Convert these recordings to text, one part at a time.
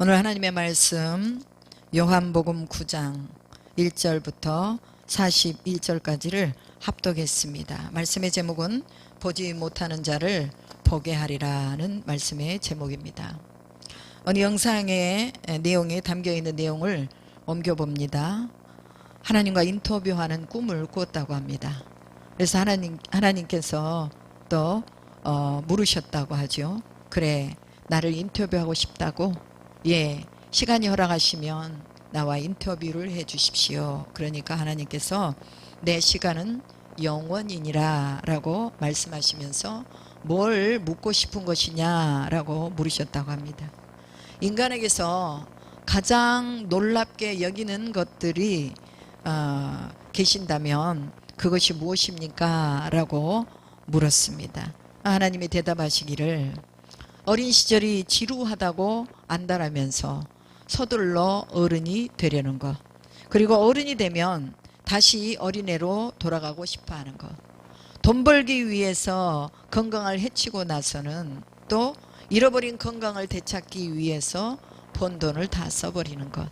오늘 하나님의 말씀 요한복음 9장 1절부터 41절까지를 합독했습니다. 말씀의 제목은 보지 못하는 자를 보게 하리라는 말씀의 제목입니다. 어느 영상의 내용에 담겨있는 내용을 옮겨봅니다. 하나님과 인터뷰하는 꿈을 꾸었다고 합니다. 그래서 하나님께서 또 물으셨다고 하죠. 그래, 나를 인터뷰하고 싶다고? 예, 시간이 허락하시면 나와 인터뷰를 해 주십시오. 그러니까 하나님께서 내 시간은 영원이니라 라고 말씀하시면서 뭘 묻고 싶은 것이냐 라고 물으셨다고 합니다. 인간에게서 가장 놀랍게 여기는 것들이 계신다면 그것이 무엇입니까? 라고 물었습니다. 하나님이 대답하시기를 어린 시절이 지루하다고 안다라면서 서둘러 어른이 되려는 것, 그리고 어른이 되면 다시 어린애로 돌아가고 싶어하는 것, 돈 벌기 위해서 건강을 해치고 나서는 또 잃어버린 건강을 되찾기 위해서 번 돈을 다 써버리는 것,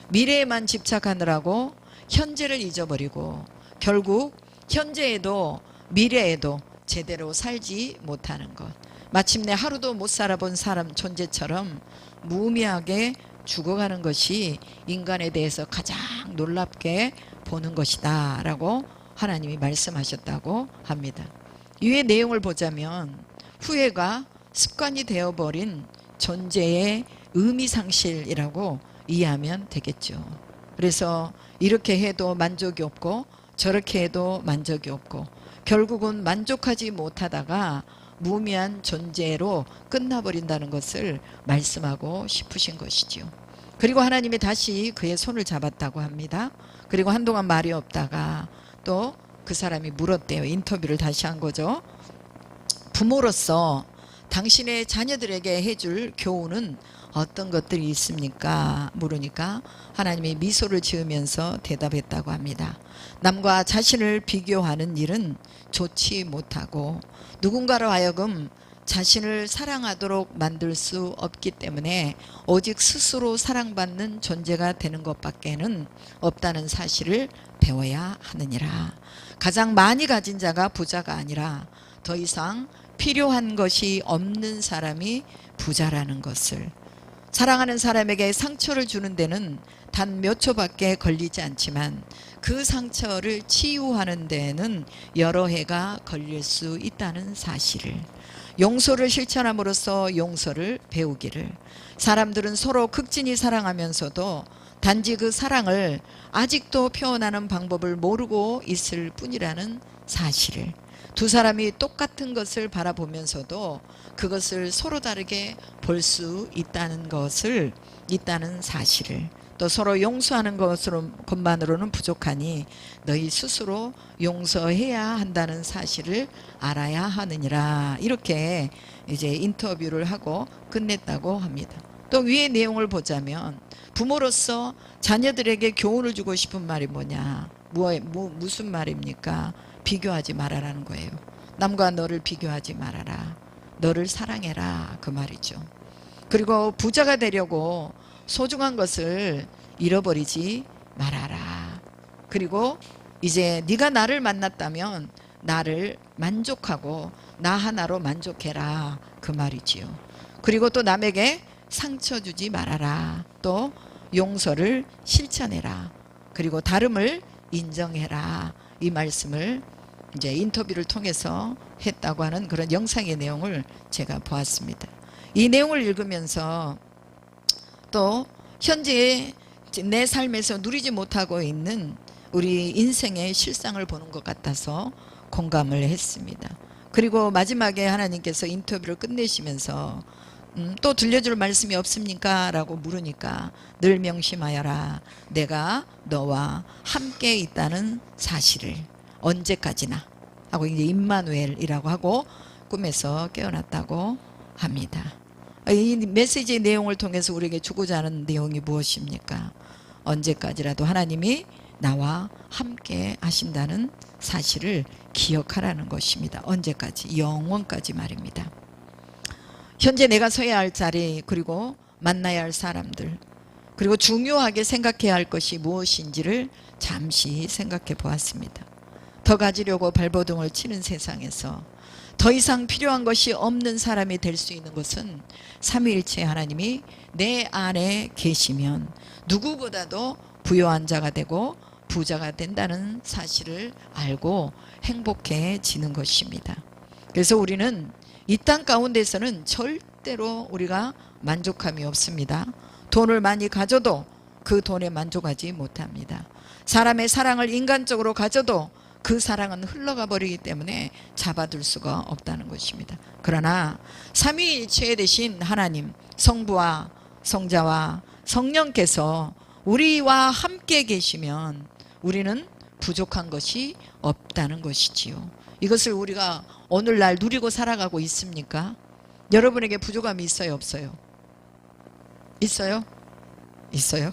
미래에만 집착하느라고 현재를 잊어버리고 결국 현재에도 미래에도 제대로 살지 못하는 것, 마침내 하루도 못 살아본 사람 존재처럼 무의미하게 죽어가는 것이 인간에 대해서 가장 놀랍게 보는 것이다 라고 하나님이 말씀하셨다고 합니다. 이외의 내용을 보자면 후회가 습관이 되어버린 존재의 의미상실이라고 이해하면 되겠죠. 그래서 이렇게 해도 만족이 없고 저렇게 해도 만족이 없고 결국은 만족하지 못하다가 무의미한 존재로 끝나버린다는 것을 말씀하고 싶으신 것이지요. 그리고 하나님이 다시 그의 손을 잡았다고 합니다. 그리고 한동안 말이 없다가 또 그 사람이 물었대요. 인터뷰를 다시 한 거죠. 부모로서 당신의 자녀들에게 해줄 교훈은 어떤 것들이 있습니까? 물으니까 하나님이 미소를 지으면서 대답했다고 합니다. 남과 자신을 비교하는 일은 좋지 못하고 누군가로 하여금 자신을 사랑하도록 만들 수 없기 때문에 오직 스스로 사랑받는 존재가 되는 것밖에는 없다는 사실을 배워야 하느니라. 가장 많이 가진 자가 부자가 아니라 더 이상 필요한 것이 없는 사람이 부자라는 것을, 사랑하는 사람에게 상처를 주는 데는 단 몇 초밖에 걸리지 않지만 그 상처를 치유하는 데는 여러 해가 걸릴 수 있다는 사실을, 용서를 실천함으로써 용서를 배우기를, 사람들은 서로 극진히 사랑하면서도 단지 그 사랑을 아직도 표현하는 방법을 모르고 있을 뿐이라는 사실을, 두 사람이 똑같은 것을 바라보면서도 그것을 서로 다르게 볼 수 있다는 사실을, 또 서로 용서하는 것만으로는 부족하니 너희 스스로 용서해야 한다는 사실을 알아야 하느니라. 이렇게 이제 인터뷰를 하고 끝냈다고 합니다. 또 위의 내용을 보자면 부모로서 자녀들에게 교훈을 주고 싶은 말이 뭐냐, 무슨 말입니까? 비교하지 말아라는 거예요. 남과 너를 비교하지 말아라. 너를 사랑해라, 그 말이죠. 그리고 부자가 되려고 소중한 것을 잃어버리지 말아라. 그리고 이제 네가 나를 만났다면 나를 만족하고 나 하나로 만족해라, 그 말이지요. 그리고 또 남에게 상처 주지 말아라. 또 용서를 실천해라. 그리고 다름을 인정해라. 이 말씀을 이제 인터뷰를 통해서 했다고 하는 그런 영상의 내용을 제가 보았습니다. 이 내용을 읽으면서 또 현재 내 삶에서 누리지 못하고 있는 우리 인생의 실상을 보는 것 같아서 공감을 했습니다. 그리고 마지막에 하나님께서 인터뷰를 끝내시면서 또 들려줄 말씀이 없습니까? 라고 물으니까 늘 명심하여라. 내가 너와 함께 있다는 사실을 언제까지나 하고 이제 임마누엘이라고 하고 꿈에서 깨어났다고 합니다. 이 메시지의 내용을 통해서 우리에게 주고자 하는 내용이 무엇입니까? 언제까지라도 하나님이 나와 함께 하신다는 사실을 기억하라는 것입니다. 언제까지? 영원까지 말입니다. 현재 내가 서야 할 자리, 그리고 만나야 할 사람들, 그리고 중요하게 생각해야 할 것이 무엇인지를 잠시 생각해 보았습니다. 더 가지려고 발버둥을 치는 세상에서 더 이상 필요한 것이 없는 사람이 될 수 있는 것은 삼위일체 하나님이 내 안에 계시면 누구보다도 부유한 자가 되고 부자가 된다는 사실을 알고 행복해지는 것입니다. 그래서 우리는 이 땅 가운데서는 절대로 우리가 만족함이 없습니다. 돈을 많이 가져도 그 돈에 만족하지 못합니다. 사람의 사랑을 인간적으로 가져도 그 사랑은 흘러가 버리기 때문에 잡아둘 수가 없다는 것입니다. 그러나 삼위일체 되신 하나님, 성부와 성자와 성령께서 우리와 함께 계시면 우리는 부족한 것이 없다는 것이지요. 이것을 우리가 오늘날 누리고 살아가고 있습니까? 여러분에게 부족함이 있어요, 없어요? 있어요? 있어요?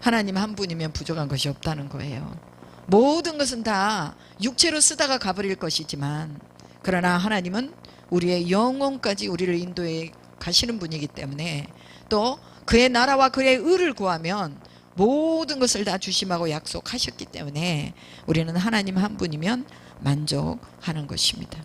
하나님 한 분이면 부족한 것이 없다는 거예요. 모든 것은 다 육체로 쓰다가 가버릴 것이지만, 그러나 하나님은 우리의 영혼까지 우리를 인도해 가시는 분이기 때문에, 또 그의 나라와 그의 의를 구하면 모든 것을 다 주심하고 약속하셨기 때문에 우리는 하나님 한 분이면 만족하는 것입니다.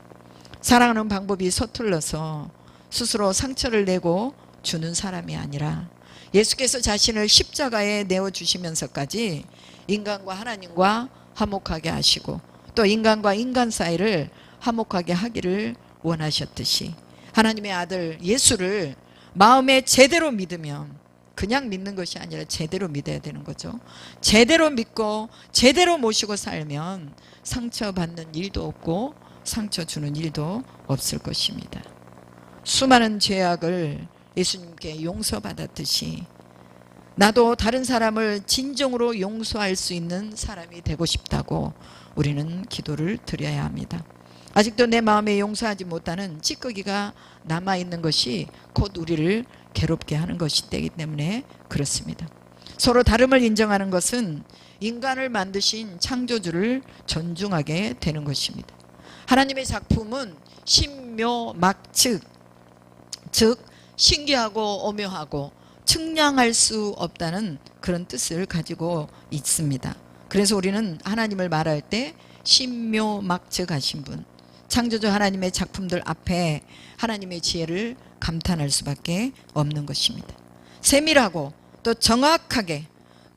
사랑하는 방법이 서툴러서 스스로 상처를 내고 주는 사람이 아니라 예수께서 자신을 십자가에 내어주시면서까지 인간과 하나님과 화목하게 하시고 또 인간과 인간 사이를 화목하게 하기를 원하셨듯이 하나님의 아들 예수를 마음에 제대로 믿으면, 그냥 믿는 것이 아니라 제대로 믿어야 되는 거죠. 제대로 믿고 제대로 모시고 살면 상처받는 일도 없고 상처 주는 일도 없을 것입니다. 수많은 죄악을 예수님께 용서받았듯이 나도 다른 사람을 진정으로 용서할 수 있는 사람이 되고 싶다고 우리는 기도를 드려야 합니다. 아직도 내 마음에 용서하지 못하는 찌꺼기가 남아있는 것이 곧 우리를 괴롭게 하는 것이 되기 때문에 그렇습니다. 서로 다름을 인정하는 것은 인간을 만드신 창조주를 존중하게 되는 것입니다. 하나님의 작품은 신묘막측, 즉 신기하고 오묘하고 측량할 수 없다는 그런 뜻을 가지고 있습니다. 그래서 우리는 하나님을 말할 때 신묘막측 하신 분, 창조주 하나님의 작품들 앞에 하나님의 지혜를 감탄할 수밖에 없는 것입니다. 세밀하고 또 정확하게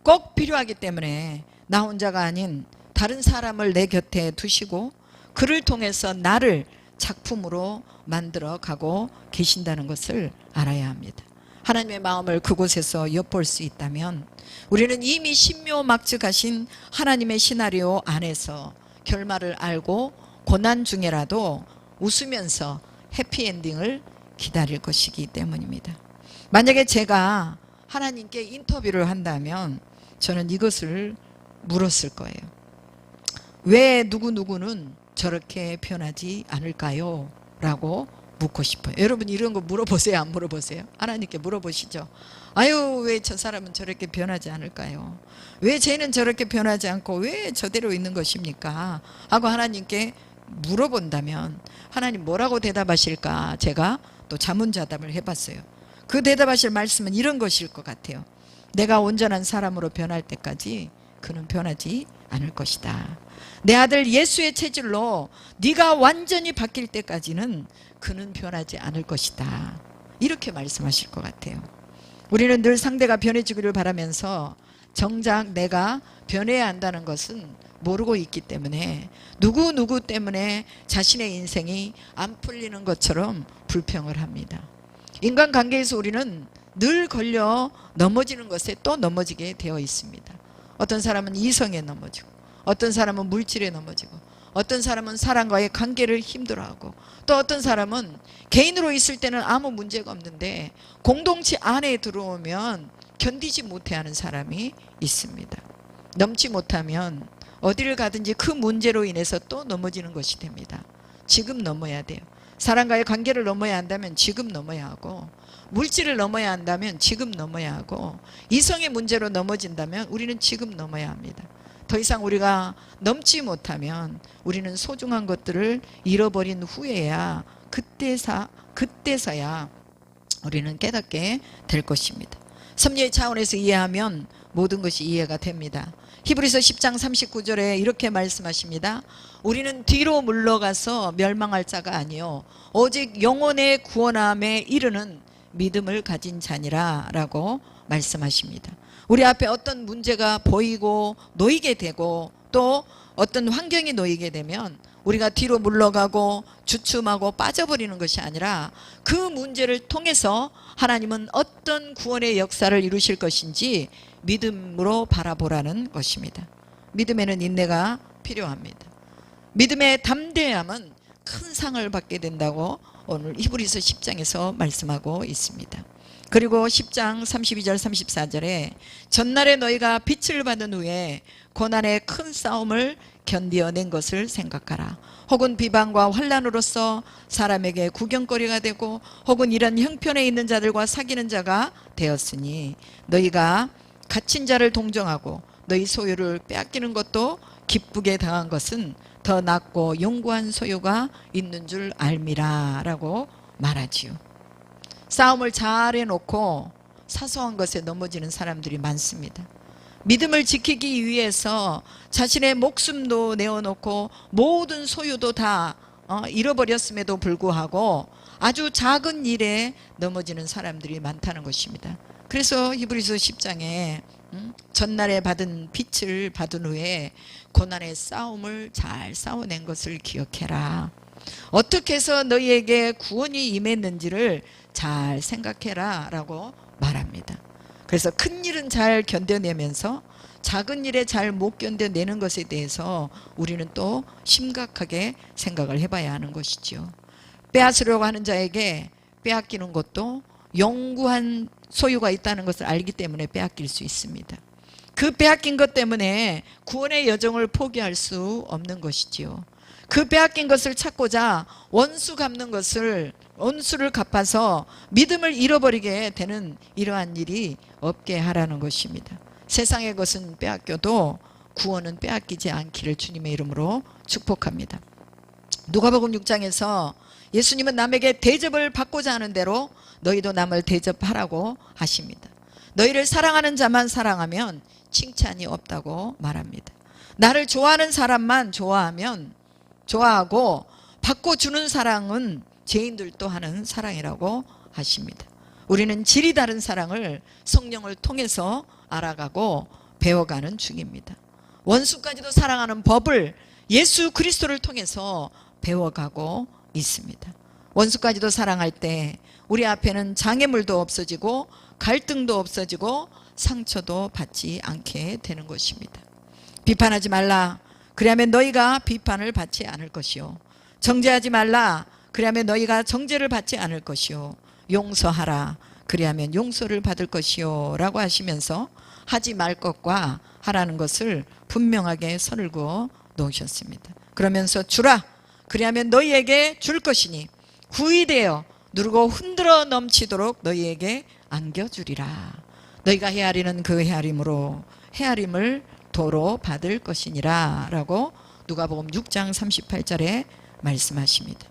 꼭 필요하기 때문에 나 혼자가 아닌 다른 사람을 내 곁에 두시고 그를 통해서 나를 작품으로 만들어 가고 계신다는 것을 알아야 합니다. 하나님의 마음을 그곳에서 엿볼 수 있다면 우리는 이미 신묘막측하신 하나님의 시나리오 안에서 결말을 알고 고난 중에라도 웃으면서 해피엔딩을 기다릴 것이기 때문입니다. 만약에 제가 하나님께 인터뷰를 한다면 저는 이것을 물었을 거예요. 왜 누구누구는 저렇게 변하지 않을까요? 라고 묻고 싶어요. 여러분 이런 거 물어보세요, 안 물어보세요? 하나님께 물어보시죠. 아유, 왜 저 사람은 저렇게 변하지 않을까요? 왜 쟤는 저렇게 변하지 않고 왜 저대로 있는 것입니까? 하고 하나님께 물어본다면 하나님 뭐라고 대답하실까? 제가 또 자문자답을 해봤어요. 그 대답하실 말씀은 이런 것일 것 같아요. 내가 온전한 사람으로 변할 때까지 그는 변하지 않을 것이다. 내 아들 예수의 체질로 네가 완전히 바뀔 때까지는 그는 변하지 않을 것이다. 이렇게 말씀하실 것 같아요. 우리는 늘 상대가 변해지기를 바라면서 정작 내가 변해야 한다는 것은 모르고 있기 때문에 누구 때문에 자신의 인생이 안 풀리는 것처럼 불평을 합니다. 인간관계에서 우리는 늘 걸려 넘어지는 것에 또 넘어지게 되어 있습니다. 어떤 사람은 이성에 넘어지고, 어떤 사람은 물질에 넘어지고, 어떤 사람은 사람과의 관계를 힘들어하고, 또 어떤 사람은 개인으로 있을 때는 아무 문제가 없는데 공동체 안에 들어오면 견디지 못해하는 사람이 있습니다. 넘지 못하면 어디를 가든지 그 문제로 인해서 또 넘어지는 것이 됩니다. 지금 넘어야 돼요. 사람과의 관계를 넘어야 한다면 지금 넘어야 하고, 물질을 넘어야 한다면 지금 넘어야 하고, 이성의 문제로 넘어진다면 우리는 지금 넘어야 합니다. 더 이상 우리가 넘지 못하면 우리는 소중한 것들을 잃어버린 후에야 그때서야 우리는 깨닫게 될 것입니다. 섭리의 차원에서 이해하면 모든 것이 이해가 됩니다. 히브리서 10장 39절에 이렇게 말씀하십니다. 우리는 뒤로 물러가서 멸망할 자가 아니요 오직 영혼의 구원함에 이르는 믿음을 가진 자니라 라고 말씀하십니다. 우리 앞에 어떤 문제가 보이고 놓이게 되고 또 어떤 환경이 놓이게 되면 우리가 뒤로 물러가고 주춤하고 빠져버리는 것이 아니라 그 문제를 통해서 하나님은 어떤 구원의 역사를 이루실 것인지 믿음으로 바라보라는 것입니다. 믿음에는 인내가 필요합니다. 믿음의 담대함은 큰 상을 받게 된다고 오늘 히브리서 10장에서 말씀하고 있습니다. 그리고 10장 32절 34절에 전날에 너희가 빛을 받은 후에 고난의 큰 싸움을 견디어낸 것을 생각하라. 혹은 비방과 환난으로서 사람에게 구경거리가 되고 혹은 이런 형편에 있는 자들과 사귀는 자가 되었으니 너희가 갇힌 자를 동정하고 너희 소유를 빼앗기는 것도 기쁘게 당한 것은 더 낫고 영구한 소유가 있는 줄 알미라 라고 말하지요. 싸움을 잘 해놓고 사소한 것에 넘어지는 사람들이 많습니다. 믿음을 지키기 위해서 자신의 목숨도 내어놓고 모든 소유도 다 잃어버렸음에도 불구하고 아주 작은 일에 넘어지는 사람들이 많다는 것입니다. 그래서 히브리서 10장에 전날에 받은 빛을 받은 후에 고난의 싸움을 잘 싸워낸 것을 기억해라. 어떻게 해서 너희에게 구원이 임했는지를 잘 생각해라 라고 말합니다. 그래서 큰 일은 잘 견뎌내면서 작은 일에 잘 못 견뎌내는 것에 대해서 우리는 또 심각하게 생각을 해봐야 하는 것이죠. 빼앗으려고 하는 자에게 빼앗기는 것도 영구한 소유가 있다는 것을 알기 때문에 빼앗길 수 있습니다. 그 빼앗긴 것 때문에 구원의 여정을 포기할 수 없는 것이지요. 그 빼앗긴 것을 찾고자 원수를 갚아서 믿음을 잃어버리게 되는 이러한 일이 없게 하라는 것입니다. 세상의 것은 빼앗겨도 구원은 빼앗기지 않기를 주님의 이름으로 축복합니다. 누가복음 6장에서 예수님은 남에게 대접을 받고자 하는 대로 너희도 남을 대접하라고 하십니다. 너희를 사랑하는 자만 사랑하면 칭찬이 없다고 말합니다. 나를 좋아하는 사람만 좋아하고 받고 주는 사랑은 죄인들도 하는 사랑이라고 하십니다. 우리는 질이 다른 사랑을 성령을 통해서 알아가고 배워가는 중입니다. 원수까지도 사랑하는 법을 예수 그리스도를 통해서 배워가고 있습니다. 원수까지도 사랑할 때 우리 앞에는 장애물도 없어지고 갈등도 없어지고 상처도 받지 않게 되는 것입니다. 비판하지 말라. 그리하면 너희가 비판을 받지 않을 것이요. 정죄하지 말라. 그리하면 너희가 정죄를 받지 않을 것이요. 용서하라. 그리하면 용서를 받을 것이요 라고 하시면서 하지 말 것과 하라는 것을 분명하게 선을 그어 놓으셨습니다. 그러면서 주라. 그리하면 너희에게 줄 것이니 구이되어 누르고 흔들어 넘치도록 너희에게 안겨주리라. 너희가 헤아리는 그 헤아림으로 헤아림을 도로 받을 것이니라 라고 누가복음 6장 38절에 말씀하십니다.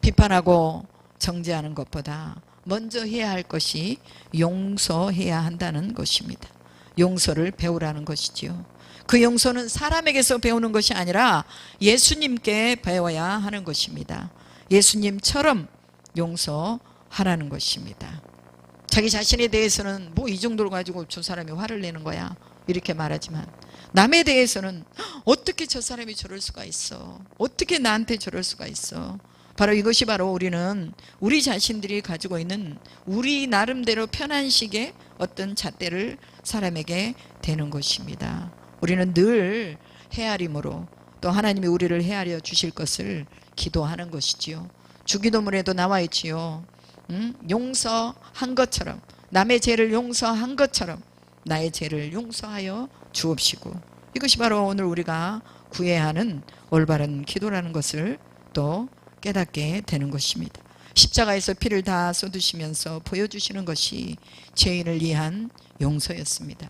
비판하고 정죄하는 것보다 먼저 해야 할 것이 용서해야 한다는 것입니다. 용서를 배우라는 것이지요. 그 용서는 사람에게서 배우는 것이 아니라 예수님께 배워야 하는 것입니다. 예수님처럼 용서하라는 것입니다. 자기 자신에 대해서는 뭐 이 정도로 가지고 저 사람이 화를 내는 거야 이렇게 말하지만 남에 대해서는 어떻게 저 사람이 저럴 수가 있어, 어떻게 나한테 저럴 수가 있어. 바로 이것이 바로 우리 자신들이 가지고 있는 우리 나름대로 편안식의 어떤 잣대를 사람에게 대는 것입니다. 우리는 늘 헤아림으로 또 하나님이 우리를 헤아려 주실 것을 기도하는 것이지요. 주기도문에도 나와 있지요. 용서한 것처럼, 남의 죄를 용서한 것처럼 나의 죄를 용서하여 주옵시고. 이것이 바로 오늘 우리가 구해야 하는 올바른 기도라는 것을 또 깨닫게 되는 것입니다. 십자가에서 피를 다 쏟으시면서 보여주시는 것이 죄인을 위한 용서였습니다.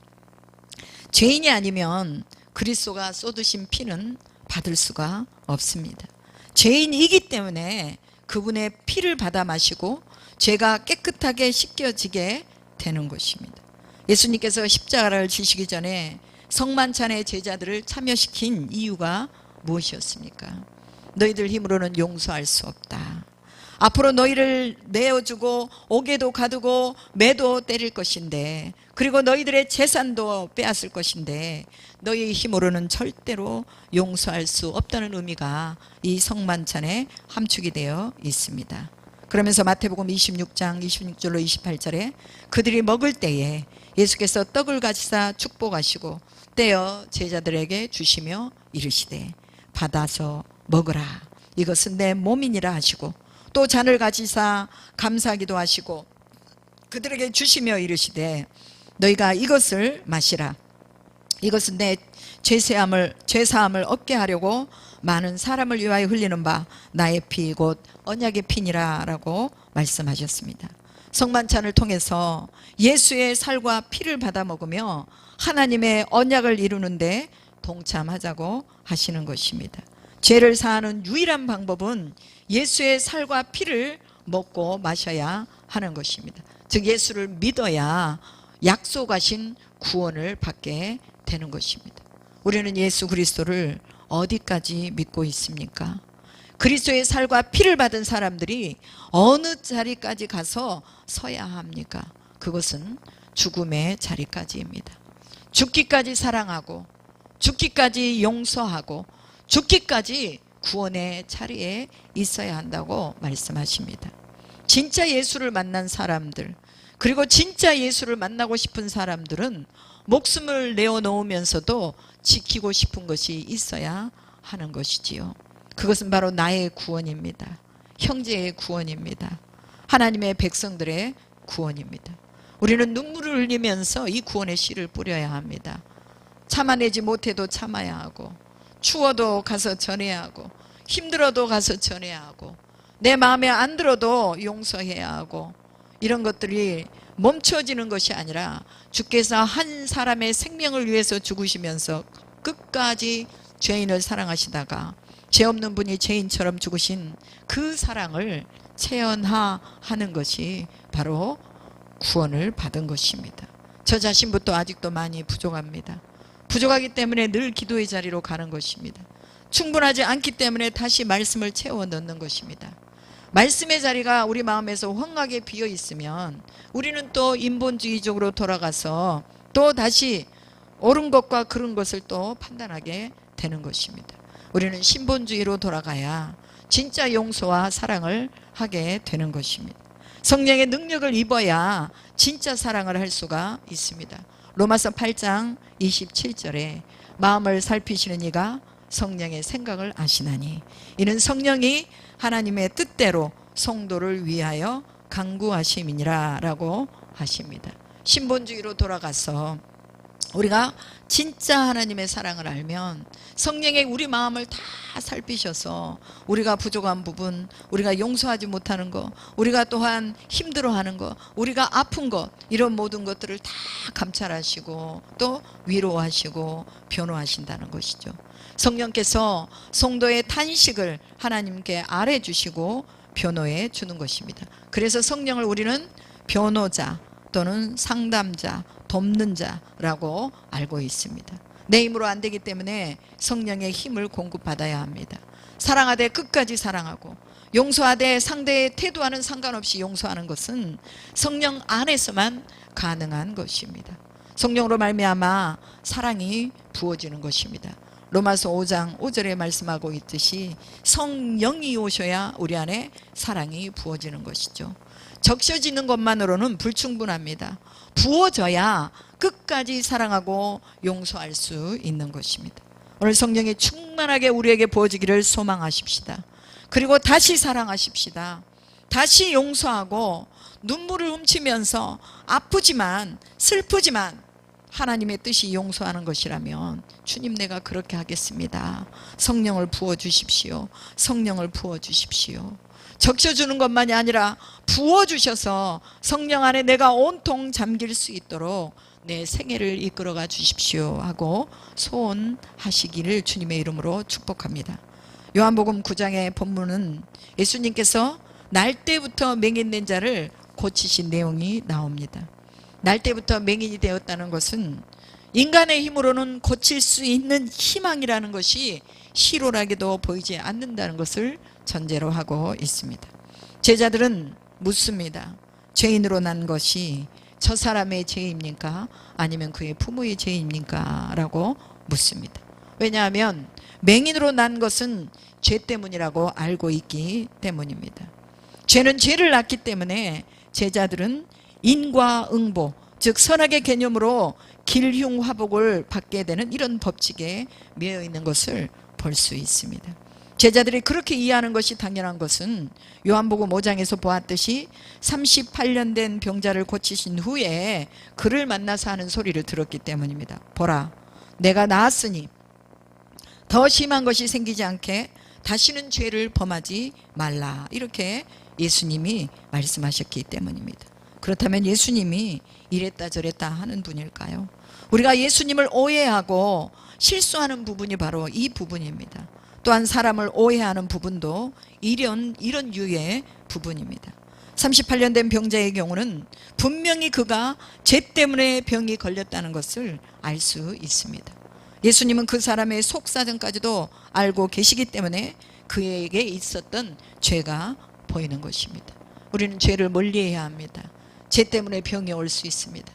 죄인이 아니면 그리스도가 쏟으신 피는 받을 수가 없습니다. 죄인이기 때문에 그분의 피를 받아 마시고 죄가 깨끗하게 씻겨지게 되는 것입니다. 예수님께서 십자가를 지시기 전에 성만찬의 제자들을 참여시킨 이유가 무엇이었습니까? 너희들 힘으로는 용서할 수 없다. 앞으로 너희를 내어주고 옥에도 가두고 매도 때릴 것인데, 그리고 너희들의 재산도 빼앗을 것인데 너희의 힘으로는 절대로 용서할 수 없다는 의미가 이 성만찬에 함축이 되어 있습니다. 그러면서 마태복음 26장 26절로 28절에 그들이 먹을 때에 예수께서 떡을 가지사 축복하시고 떼어 제자들에게 주시며 이르시되 받아서 먹으라, 이것은 내 몸이니라 하시고, 또 잔을 가지사 감사하기도 하시고 그들에게 주시며 이르시되 너희가 이것을 마시라, 이것은 내 죄사함을 얻게 하려고 많은 사람을 위하여 흘리는 바 나의 피 곧 언약의 피니라 라고 말씀하셨습니다. 성만찬을 통해서 예수의 살과 피를 받아 먹으며 하나님의 언약을 이루는데 동참하자고 하시는 것입니다. 죄를 사하는 유일한 방법은 예수의 살과 피를 먹고 마셔야 하는 것입니다. 즉 예수를 믿어야 약속하신 구원을 받게 되는 것입니다. 우리는 예수 그리스도를 어디까지 믿고 있습니까? 그리스도의 살과 피를 받은 사람들이 어느 자리까지 가서 서야 합니까? 그것은 죽음의 자리까지입니다. 죽기까지 사랑하고 죽기까지 용서하고 죽기까지 구원의 자리에 있어야 한다고 말씀하십니다. 진짜 예수를 만난 사람들, 그리고 진짜 예수를 만나고 싶은 사람들은 목숨을 내어놓으면서도 지키고 싶은 것이 있어야 하는 것이지요. 그것은 바로 나의 구원입니다. 형제의 구원입니다. 하나님의 백성들의 구원입니다. 우리는 눈물을 흘리면서 이 구원의 씨를 뿌려야 합니다. 참아내지 못해도 참아야 하고, 추워도 가서 전해야 하고, 힘들어도 가서 전해야 하고, 내 마음에 안 들어도 용서해야 하고, 이런 것들이 멈춰지는 것이 아니라 주께서 한 사람의 생명을 위해서 죽으시면서 끝까지 죄인을 사랑하시다가 죄 없는 분이 죄인처럼 죽으신 그 사랑을 체현하는 것이 바로 구원을 받은 것입니다. 저 자신부터 아직도 많이 부족합니다. 부족하기 때문에 늘 기도의 자리로 가는 것입니다. 충분하지 않기 때문에 다시 말씀을 채워 넣는 것입니다. 말씀의 자리가 우리 마음에서 헝하게 비어 있으면 우리는 또 인본주의적으로 돌아가서 또 다시 옳은 것과 그른 것을 또 판단하게 되는 것입니다. 우리는 신본주의로 돌아가야 진짜 용서와 사랑을 하게 되는 것입니다. 성령의 능력을 입어야 진짜 사랑을 할 수가 있습니다. 로마서 8장 27절에 마음을 살피시는 이가 성령의 생각을 아시나니 이는 성령이 하나님의 뜻대로 성도를 위하여 간구하심이니라 라고 하십니다. 신본주의로 돌아가서 우리가 진짜 하나님의 사랑을 알면 성령의 우리 마음을 다 살피셔서 우리가 부족한 부분, 우리가 용서하지 못하는 것, 우리가 또한 힘들어하는 것, 우리가 아픈 것, 이런 모든 것들을 다 감찰하시고 또 위로하시고 변호하신다는 것이죠. 성령께서 성도의 탄식을 하나님께 아뢰주시고 변호해 주는 것입니다. 그래서 성령을 우리는 변호자 또는 상담자, 돕는 자라고 알고 있습니다. 내 힘으로 안 되기 때문에 성령의 힘을 공급받아야 합니다. 사랑하되 끝까지 사랑하고 용서하되 상대의 태도와는 상관없이 용서하는 것은 성령 안에서만 가능한 것입니다. 성령으로 말미암아 사랑이 부어지는 것입니다. 로마서 5장 5절에 말씀하고 있듯이 성령이 오셔야 우리 안에 사랑이 부어지는 것이죠. 적셔지는 것만으로는 불충분합니다. 부어져야 끝까지 사랑하고 용서할 수 있는 것입니다. 오늘 성령이 충만하게 우리에게 부어지기를 소망하십시다. 그리고 다시 사랑하십시다. 다시 용서하고 눈물을 훔치면서 아프지만 슬프지만 하나님의 뜻이 용서하는 것이라면 주님 내가 그렇게 하겠습니다. 성령을 부어주십시오. 성령을 부어주십시오. 적셔주는 것만이 아니라 부어주셔서 성령 안에 내가 온통 잠길 수 있도록 내 생애를 이끌어가 주십시오 하고 소원하시기를 주님의 이름으로 축복합니다. 요한복음 9장의 본문은 예수님께서 날 때부터 맹인된 자를 고치신 내용이 나옵니다. 날 때부터 맹인이 되었다는 것은 인간의 힘으로는 고칠 수 있는 희망이라는 것이 희로라기도 보이지 않는다는 것을 전제로 하고 있습니다. 제자들은 묻습니다. 죄인으로 난 것이 저 사람의 죄입니까? 아니면 그의 부모의 죄입니까? 라고 묻습니다. 왜냐하면 맹인으로 난 것은 죄 때문이라고 알고 있기 때문입니다. 죄는 죄를 낳기 때문에 제자들은 인과응보, 즉 선악의 개념으로 길흉화복을 받게 되는 이런 법칙에 매여 있는 것을 볼 수 있습니다. 제자들이 그렇게 이해하는 것이 당연한 것은 요한복음 5장에서 보았듯이 38년 된 병자를 고치신 후에 그를 만나서 하는 소리를 들었기 때문입니다. 보라, 내가 나았으니 더 심한 것이 생기지 않게 다시는 죄를 범하지 말라. 이렇게 예수님이 말씀하셨기 때문입니다. 그렇다면 예수님이 이랬다 저랬다 하는 분일까요? 우리가 예수님을 오해하고 실수하는 부분이 바로 이 부분입니다. 또한 사람을 오해하는 부분도 이런 유의 부분입니다. 38년 된 병자의 경우는 분명히 그가 죄 때문에 병이 걸렸다는 것을 알 수 있습니다. 예수님은 그 사람의 속사정까지도 알고 계시기 때문에 그에게 있었던 죄가 보이는 것입니다. 우리는 죄를 멀리해야 합니다. 죄 때문에 병이 올 수 있습니다.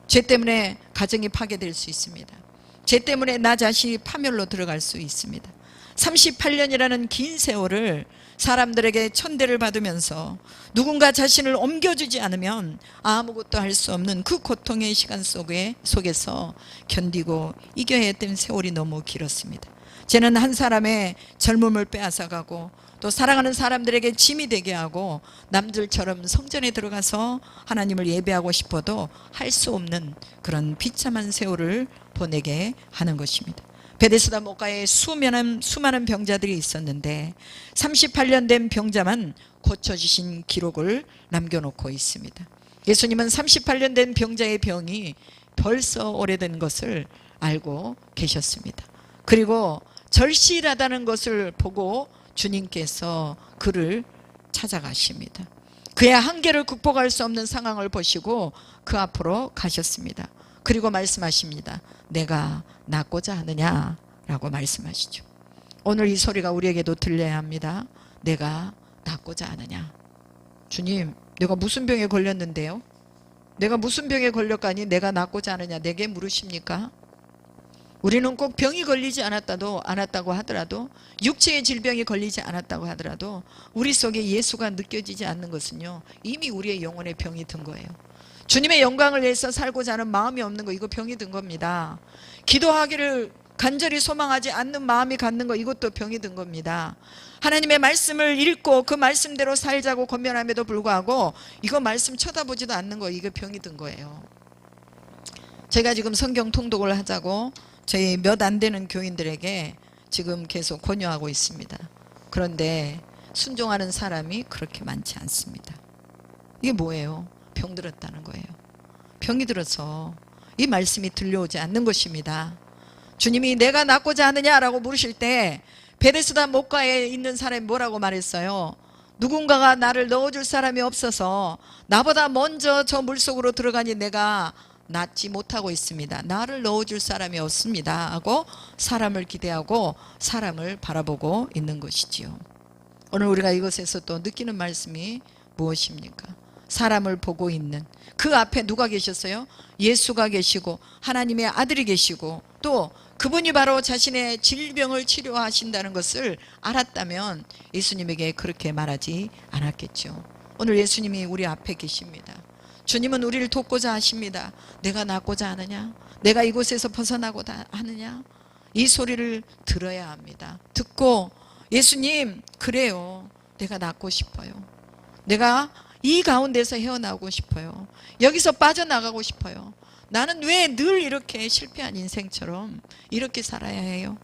죄 때문에 가정이 파괴될 수 있습니다. 죄 때문에 나 자신이 파멸로 들어갈 수 있습니다. 38년이라는 긴 세월을 사람들에게 천대를 받으면서 누군가 자신을 옮겨주지 않으면 아무것도 할 수 없는 그 고통의 시간 속에서 견디고 이겨야 했던 세월이 너무 길었습니다. 죄는 한 사람의 젊음을 빼앗아가고 또 사랑하는 사람들에게 짐이 되게 하고 남들처럼 성전에 들어가서 하나님을 예배하고 싶어도 할 수 없는 그런 비참한 세월을 보내게 하는 것입니다. 베데스다 목가에 수많은 병자들이 있었는데 38년 된 병자만 고쳐주신 기록을 남겨놓고 있습니다. 예수님은 38년 된 병자의 병이 벌써 오래된 것을 알고 계셨습니다. 그리고 절실하다는 것을 보고 주님께서 그를 찾아가십니다. 그의 한계를 극복할 수 없는 상황을 보시고 그 앞으로 가셨습니다. 그리고 말씀하십니다. 내가 낫고자 하느냐라고 말씀하시죠. 오늘 이 소리가 우리에게도 들려야 합니다. 내가 낫고자 하느냐. 주님, 내가 무슨 병에 걸렸는데요? 내가 무슨 병에 걸렸가니 내가 낫고자 하느냐 내게 물으십니까? 우리는 꼭 병이 걸리지 않았다고 하더라도 육체의 질병이 걸리지 않았다고 하더라도 우리 속에 예수가 느껴지지 않는 것은요 이미 우리의 영혼에 병이 든 거예요. 주님의 영광을 위해서 살고자 하는 마음이 없는 거, 이거 병이 든 겁니다. 기도하기를 간절히 소망하지 않는 마음이 갖는 거, 이것도 병이 든 겁니다. 하나님의 말씀을 읽고 그 말씀대로 살자고 권면함에도 불구하고 이거 말씀 쳐다보지도 않는 거, 이거 병이 든 거예요. 제가 지금 성경 통독을 하자고 저희 몇 안 되는 교인들에게 지금 계속 권유하고 있습니다. 그런데 순종하는 사람이 그렇게 많지 않습니다. 이게 뭐예요? 병들었다는 거예요. 병이 들어서 이 말씀이 들려오지 않는 것입니다. 주님이 내가 낫고자 하느냐라고 물으실 때 베데스다 목가에 있는 사람이 뭐라고 말했어요? 누군가가 나를 넣어줄 사람이 없어서 나보다 먼저 저 물속으로 들어가니 내가 낫지 못하고 있습니다. 나를 넣어줄 사람이 없습니다 하고 사람을 기대하고 사람을 바라보고 있는 것이지요. 오늘 우리가 이것에서 또 느끼는 말씀이 무엇입니까? 사람을 보고 있는 그 앞에 누가 계셨어요? 예수가 계시고 하나님의 아들이 계시고 또 그분이 바로 자신의 질병을 치료하신다는 것을 알았다면 예수님에게 그렇게 말하지 않았겠죠. 오늘 예수님이 우리 앞에 계십니다. 주님은 우리를 돕고자 하십니다. 내가 낫고자 하느냐? 내가 이곳에서 벗어나고자 하느냐? 이 소리를 들어야 합니다. 듣고 예수님, 그래요. 내가 낫고 싶어요. 내가 이 가운데서 헤어나오고 싶어요. 여기서 빠져나가고 싶어요. 나는 왜 늘 이렇게 실패한 인생처럼 이렇게 살아야 해요?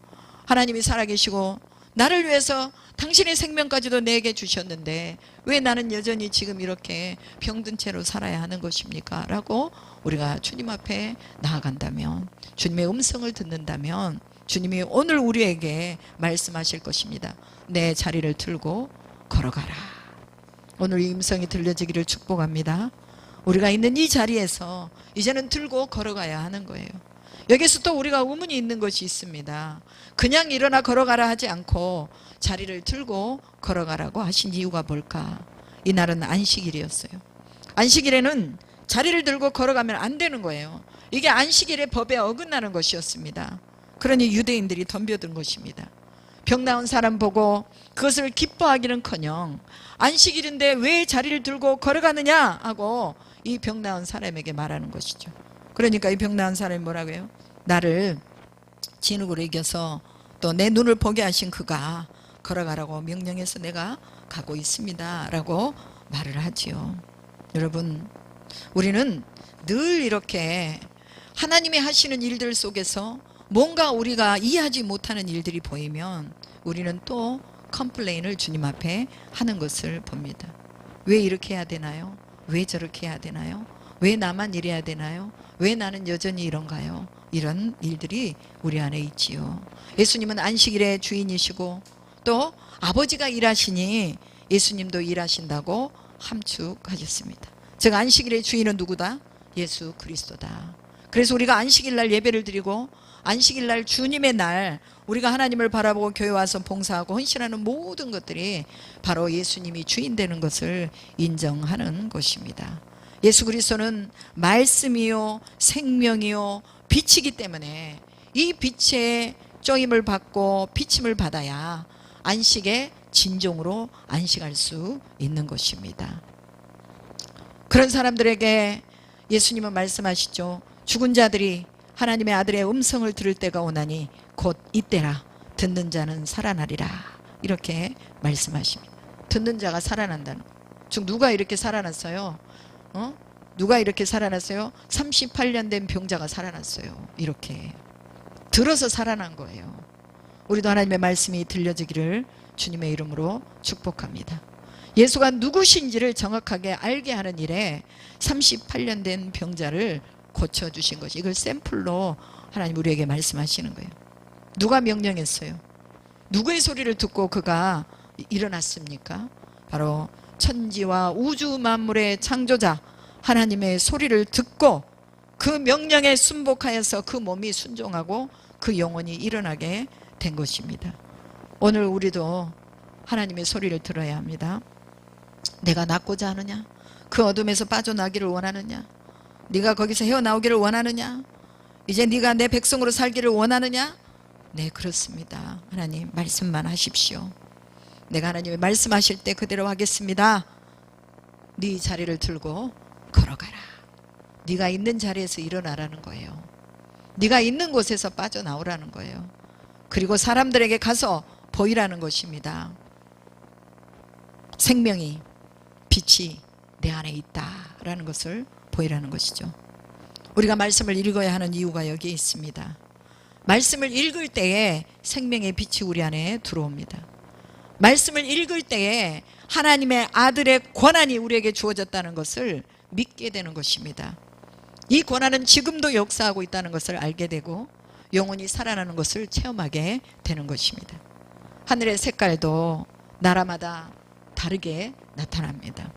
하나님이 살아계시고 나를 위해서 당신의 생명까지도 내게 주셨는데 왜 나는 여전히 지금 이렇게 병든 채로 살아야 하는 것입니까? 라고 우리가 주님 앞에 나아간다면, 주님의 음성을 듣는다면 주님이 오늘 우리에게 말씀하실 것입니다. 내 자리를 들고 걸어가라. 오늘 이 음성이 들려지기를 축복합니다. 우리가 있는 이 자리에서 이제는 들고 걸어가야 하는 거예요. 여기서 또 우리가 의문이 있는 것이 있습니다. 그냥 일어나 걸어가라 하지 않고 자리를 들고 걸어가라고 하신 이유가 뭘까? 이날은 안식일이었어요. 안식일에는 자리를 들고 걸어가면 안 되는 거예요. 이게 안식일의 법에 어긋나는 것이었습니다. 그러니 유대인들이 덤벼든 것입니다. 병 나은 사람 보고 그것을 기뻐하기는커녕 안식일인데 왜 자리를 들고 걸어가느냐 하고 이 병 나은 사람에게 말하는 것이죠. 그러니까 이 병 나은 사람이 뭐라고 해요? 나를 진흙으로 이겨서 또 내 눈을 보게 하신 그가 걸어가라고 명령해서 내가 가고 있습니다 라고 말을 하지요. 여러분, 우리는 늘 이렇게 하나님이 하시는 일들 속에서 뭔가 우리가 이해하지 못하는 일들이 보이면 우리는 또 컴플레인을 주님 앞에 하는 것을 봅니다. 왜 이렇게 해야 되나요? 왜 저렇게 해야 되나요? 왜 나만 이래야 되나요? 왜 나는 여전히 이런가요? 이런 일들이 우리 안에 있지요. 예수님은 안식일의 주인이시고 또 아버지가 일하시니 예수님도 일하신다고 함축하셨습니다. 즉 안식일의 주인은 누구다? 예수 그리스도다. 그래서 우리가 안식일 날 예배를 드리고 안식일 날 주님의 날 우리가 하나님을 바라보고 교회 와서 봉사하고 헌신하는 모든 것들이 바로 예수님이 주인 되는 것을 인정하는 것입니다. 예수 그리스도는 말씀이요 생명이요 빛이기 때문에 이 빛의 쪼임을 받고 비침을 받아야 안식의 진정으로 안식할 수 있는 것입니다. 그런 사람들에게 예수님은 말씀하시죠. 죽은 자들이 하나님의 아들의 음성을 들을 때가 오나니 곧 이때라. 듣는 자는 살아나리라. 이렇게 말씀하십니다. 듣는 자가 살아난다는 거예요. 즉 누가 이렇게 살아났어요? 누가 이렇게 살아났어요? 38년 된 병자가 살아났어요. 이렇게 들어서 살아난 거예요. 우리도 하나님의 말씀이 들려지기를 주님의 이름으로 축복합니다. 예수가 누구신지를 정확하게 알게 하는 일에 38년 된 병자를 고쳐주신 것이, 이걸 샘플로 하나님 우리에게 말씀하시는 거예요. 누가 명령했어요? 누구의 소리를 듣고 그가 일어났습니까? 바로 천지와 우주 만물의 창조자 하나님의 소리를 듣고 그 명령에 순복하여서 그 몸이 순종하고 그 영혼이 일어나게 된 것입니다. 오늘 우리도 하나님의 소리를 들어야 합니다. 내가 낫고자 하느냐? 그 어둠에서 빠져나기를 원하느냐? 네가 거기서 헤어나오기를 원하느냐? 이제 네가 내 백성으로 살기를 원하느냐? 네, 그렇습니다. 하나님 말씀만 하십시오. 내가 하나님의 말씀하실 때 그대로 하겠습니다. 네 자리를 들고 걸어가라. 네가 있는 자리에서 일어나라는 거예요. 네가 있는 곳에서 빠져나오라는 거예요. 그리고 사람들에게 가서 보이라는 것입니다. 생명이 빛이 내 안에 있다라는 것을 보이라는 것이죠. 우리가 말씀을 읽어야 하는 이유가 여기에 있습니다. 말씀을 읽을 때에 생명의 빛이 우리 안에 들어옵니다. 말씀을 읽을 때에 하나님의 아들의 권한이 우리에게 주어졌다는 것을 믿게 되는 것입니다. 이 권한은 지금도 역사하고 있다는 것을 알게 되고 영혼이 살아나는 것을 체험하게 되는 것입니다. 하늘의 색깔도 나라마다 다르게 나타납니다.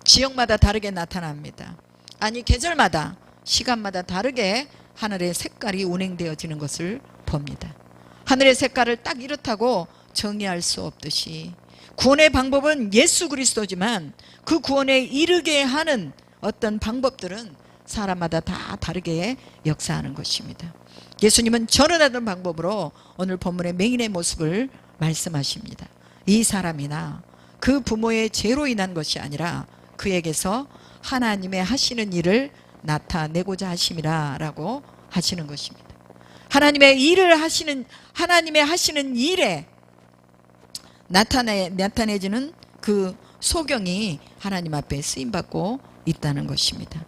지역마다 다르게 나타납니다. 아니 계절마다 시간마다 다르게 하늘의 색깔이 운행되어지는 것을 봅니다. 하늘의 색깔을 딱 이렇다고 정의할 수 없듯이 구원의 방법은 예수 그리스도지만 그 구원에 이르게 하는 어떤 방법들은 사람마다 다 다르게 역사하는 것입니다. 예수님은 전언하던 방법으로 오늘 본문의 맹인의 모습을 말씀하십니다. 이 사람이나 그 부모의 죄로 인한 것이 아니라 그에게서 하나님의 하시는 일을 나타내고자 하심이라 라고 하시는 것입니다. 하나님의 일을 하시는, 하나님의 하시는 일에 나타내지는 그 소경이 하나님 앞에 쓰임받고 있다는 것입니다.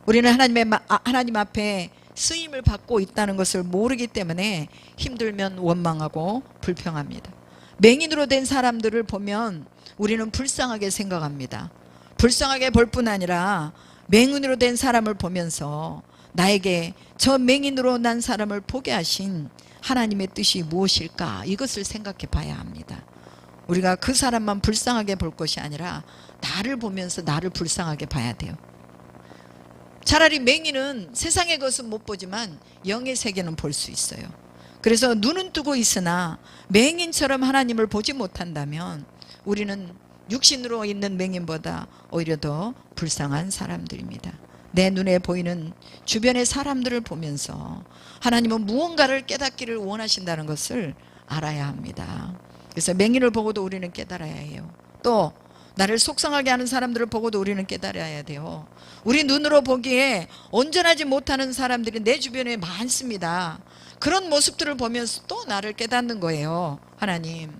우리는 하나님 앞에 쓰임을 받고 있다는 것을 모르기 때문에 힘들면 원망하고 불평합니다. 맹인으로 된 사람들을 보면 우리는 불쌍하게 생각합니다. 불쌍하게 볼 뿐 아니라 맹인으로 된 사람을 보면서 나에게 저 맹인으로 난 사람을 보게 하신 하나님의 뜻이 무엇일까? 이것을 생각해 봐야 합니다. 우리가 그 사람만 불쌍하게 볼 것이 아니라 나를 보면서 나를 불쌍하게 봐야 돼요. 차라리 맹인은 세상의 것은 못 보지만 영의 세계는 볼 수 있어요. 그래서 눈은 뜨고 있으나 맹인처럼 하나님을 보지 못한다면 우리는 육신으로 있는 맹인보다 오히려 더 불쌍한 사람들입니다. 내 눈에 보이는 주변의 사람들을 보면서 하나님은 무언가를 깨닫기를 원하신다는 것을 알아야 합니다. 그래서 맹인을 보고도 우리는 깨달아야 해요. 또 나를 속상하게 하는 사람들을 보고도 우리는 깨달아야 돼요. 우리 눈으로 보기에 온전하지 못하는 사람들이 내 주변에 많습니다. 그런 모습들을 보면서 또 나를 깨닫는 거예요. 하나님,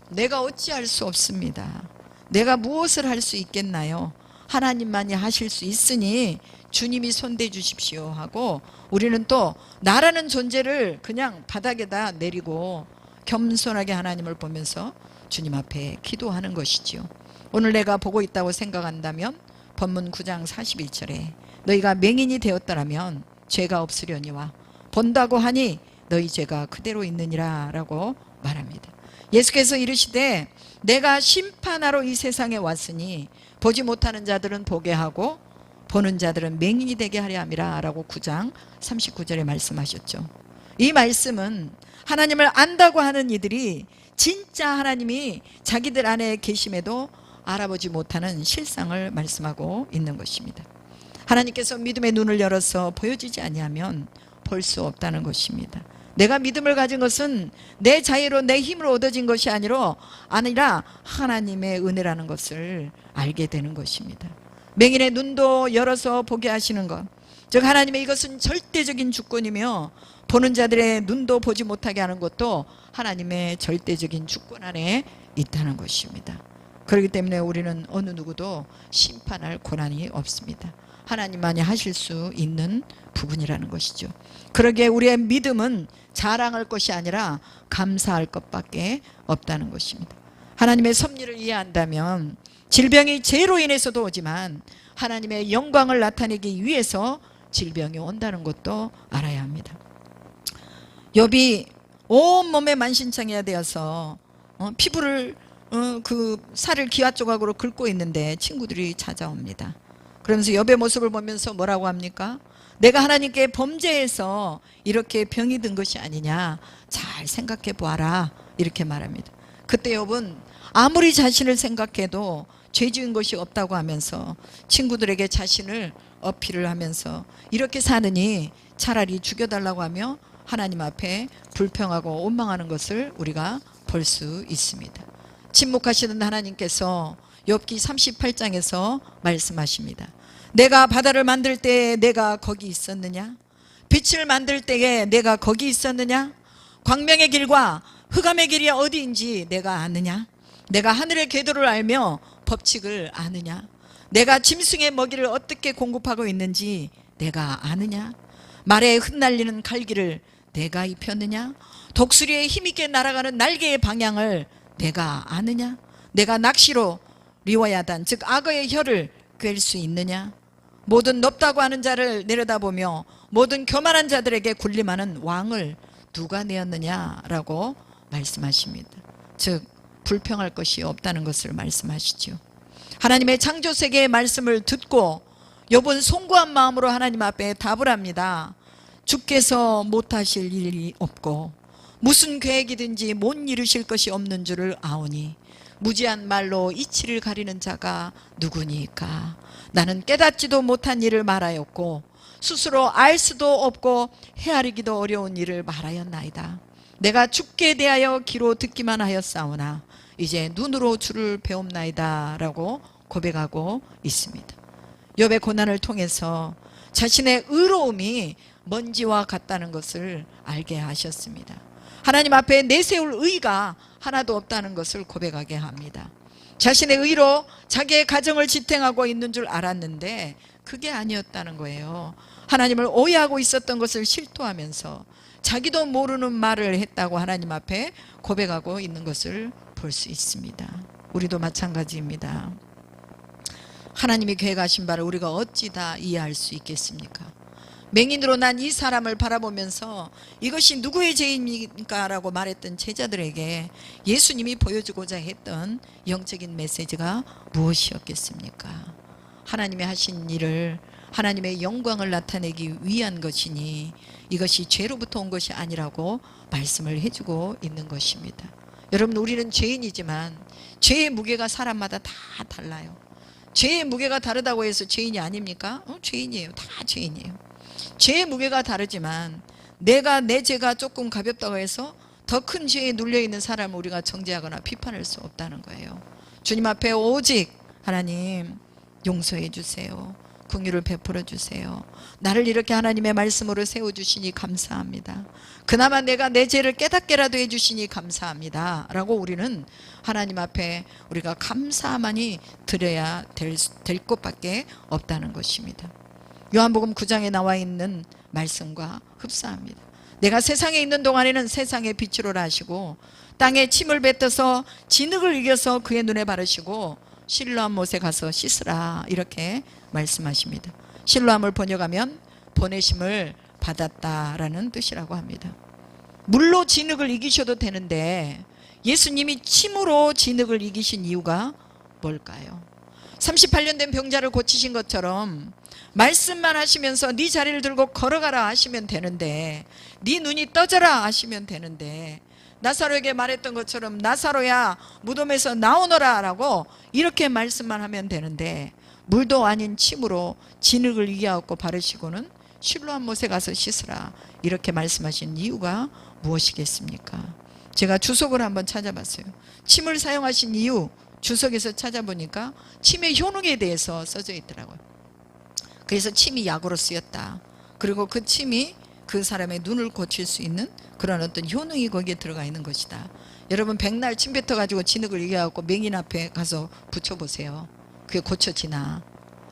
내가 어찌할 수 없습니다. 내가 무엇을 할 수 있겠나요? 하나님만이 하실 수 있으니 주님이 손대 주십시오 하고 우리는 또 나라는 존재를 그냥 바닥에다 내리고 겸손하게 하나님을 보면서 주님 앞에 기도하는 것이지요. 오늘 내가 보고 있다고 생각한다면 본문 9장 41절에 너희가 맹인이 되었더라면 죄가 없으려니와 본다고 하니 너희 죄가 그대로 있느니라 라고 말합니다. 예수께서 이르시되 내가 심판하러 이 세상에 왔으니 보지 못하는 자들은 보게 하고 보는 자들은 맹인이 되게 하려 함이라 라고 9장 39절에 말씀하셨죠. 이 말씀은 하나님을 안다고 하는 이들이 진짜 하나님이 자기들 안에 계심에도 알아보지 못하는 실상을 말씀하고 있는 것입니다. 하나님께서 믿음의 눈을 열어서 보여지지 아니하면 볼 수 없다는 것입니다. 내가 믿음을 가진 것은 내 자유로 내 힘으로 얻어진 것이 아니라 하나님의 은혜라는 것을 알게 되는 것입니다. 맹인의 눈도 열어서 보게 하시는 것, 즉 하나님의 이것은 절대적인 주권이며 보는 자들의 눈도 보지 못하게 하는 것도 하나님의 절대적인 주권 안에 있다는 것입니다. 그렇기 때문에 우리는 어느 누구도 심판할 권한이 없습니다. 하나님만이 하실 수 있는 부분이라는 것이죠. 그러기에 우리의 믿음은 자랑할 것이 아니라 감사할 것밖에 없다는 것입니다. 하나님의 섭리를 이해한다면 질병이 죄로 인해서도 오지만 하나님의 영광을 나타내기 위해서 질병이 온다는 것도 알아야 합니다. 욥이 온몸에 만신창이가 되어서 피부를 그 살을 기와 조각으로 긁고 있는데 친구들이 찾아옵니다. 그러면서 욥의 모습을 보면서 뭐라고 합니까? 내가 하나님께 범죄해서 이렇게 병이 든 것이 아니냐, 잘 생각해 보아라, 이렇게 말합니다. 그때 욥은 아무리 자신을 생각해도 죄 지은 것이 없다고 하면서 친구들에게 자신을 어필을 하면서 이렇게 사느니 차라리 죽여달라고 하며 하나님 앞에 불평하고 원망하는 것을 우리가 볼 수 있습니다. 침묵하시는 하나님께서 욥기 38장에서 말씀하십니다. 내가 바다를 만들 때에 내가 거기 있었느냐? 빛을 만들 때에 내가 거기 있었느냐? 광명의 길과 흑암의 길이 어디인지 내가 아느냐? 내가 하늘의 궤도를 알며 법칙을 아느냐? 내가 짐승의 먹이를 어떻게 공급하고 있는지 내가 아느냐? 말에 흩날리는 갈기를 내가 입혔느냐? 독수리의 힘있게 날아가는 날개의 방향을 내가 아느냐? 내가 낚시로 리워야단 즉 악어의 혀를 꿰을 수 있느냐? 모든 높다고 하는 자를 내려다보며 모든 교만한 자들에게 군림하는 왕을 누가 내었느냐라고 말씀하십니다. 즉 불평할 것이 없다는 것을 말씀하시죠. 하나님의 창조세계의 말씀을 듣고 욥은 송구한 마음으로 하나님 앞에 답을 합니다. 주께서 못하실 일이 없고 무슨 계획이든지 못 이루실 것이 없는 줄을 아오니 무지한 말로 이치를 가리는 자가 누구니까? 나는 깨닫지도 못한 일을 말하였고 스스로 알 수도 없고 헤아리기도 어려운 일을 말하였나이다. 내가 주께 대하여 귀로 듣기만 하였사오나 이제 눈으로 주를 배움나이다 라고 고백하고 있습니다. 욥의 고난을 통해서 자신의 의로움이 먼지와 같다는 것을 알게 하셨습니다. 하나님 앞에 내세울 의가 하나도 없다는 것을 고백하게 합니다. 자신의 의로 자기의 가정을 지탱하고 있는 줄 알았는데 그게 아니었다는 거예요. 하나님을 오해하고 있었던 것을 실토하면서 자기도 모르는 말을 했다고 하나님 앞에 고백하고 있는 것을 볼 수 있습니다. 우리도 마찬가지입니다. 하나님이 계획하신 바를 우리가 어찌 다 이해할 수 있겠습니까? 맹인으로 난 이 사람을 바라보면서 이것이 누구의 죄입니까? 라고 말했던 제자들에게 예수님이 보여주고자 했던 영적인 메시지가 무엇이었겠습니까? 하나님이 하신 일을, 하나님의 영광을 나타내기 위한 것이니 이것이 죄로부터 온 것이 아니라고 말씀을 해주고 있는 것입니다. 여러분, 우리는 죄인이지만 죄의 무게가 사람마다 다 달라요. 죄의 무게가 다르다고 해서 죄인이 아닙니까? 죄인이에요. 다 죄인이에요. 죄의 무게가 다르지만 내 죄가 조금 가볍다고 해서 더 큰 죄에 눌려있는 사람을 우리가 정죄하거나 비판할 수 없다는 거예요. 주님 앞에 오직 하나님 용서해 주세요. 긍휼을 베풀어 주세요. 나를 이렇게 하나님의 말씀으로 세워주시니 감사합니다. 그나마 내가 내 죄를 깨닫게라도 해주시니 감사합니다 라고 우리는 하나님 앞에 우리가 감사만이 드려야 될 것밖에 없다는 것입니다. 요한복음 9장에 나와 있는 말씀과 흡사합니다. 내가 세상에 있는 동안에는 세상의 빛으로라 하시고 땅에 침을 뱉어서 진흙을 이겨서 그의 눈에 바르시고 실로암 못에 가서 씻으라 이렇게 말씀하십니다. 실로암을 번역하면 보내심을 받았다라는 뜻이라고 합니다. 물로 진흙을 이기셔도 되는데 예수님이 침으로 진흙을 이기신 이유가 뭘까요? 38년 된 병자를 고치신 것처럼 말씀만 하시면서 네 자리를 들고 걸어가라 하시면 되는데, 네 눈이 떠져라 하시면 되는데, 나사로에게 말했던 것처럼 나사로야 무덤에서 나오너라 라고 이렇게 말씀만 하면 되는데, 물도 아닌 침으로 진흙을 이겨갖고 바르시고는 실로암 못에 가서 씻으라 이렇게 말씀하신 이유가 무엇이겠습니까? 제가 주석을 한번 찾아봤어요. 침을 사용하신 이유 주석에서 찾아보니까 침의 효능에 대해서 써져 있더라고요. 그래서 침이 약으로 쓰였다. 그리고 그 침이 그 사람의 눈을 고칠 수 있는 그런 어떤 효능이 거기에 들어가 있는 것이다. 여러분, 백날 침 뱉어가지고 진흙을 이겨갖고 맹인 앞에 가서 붙여보세요. 그게 고쳐지나?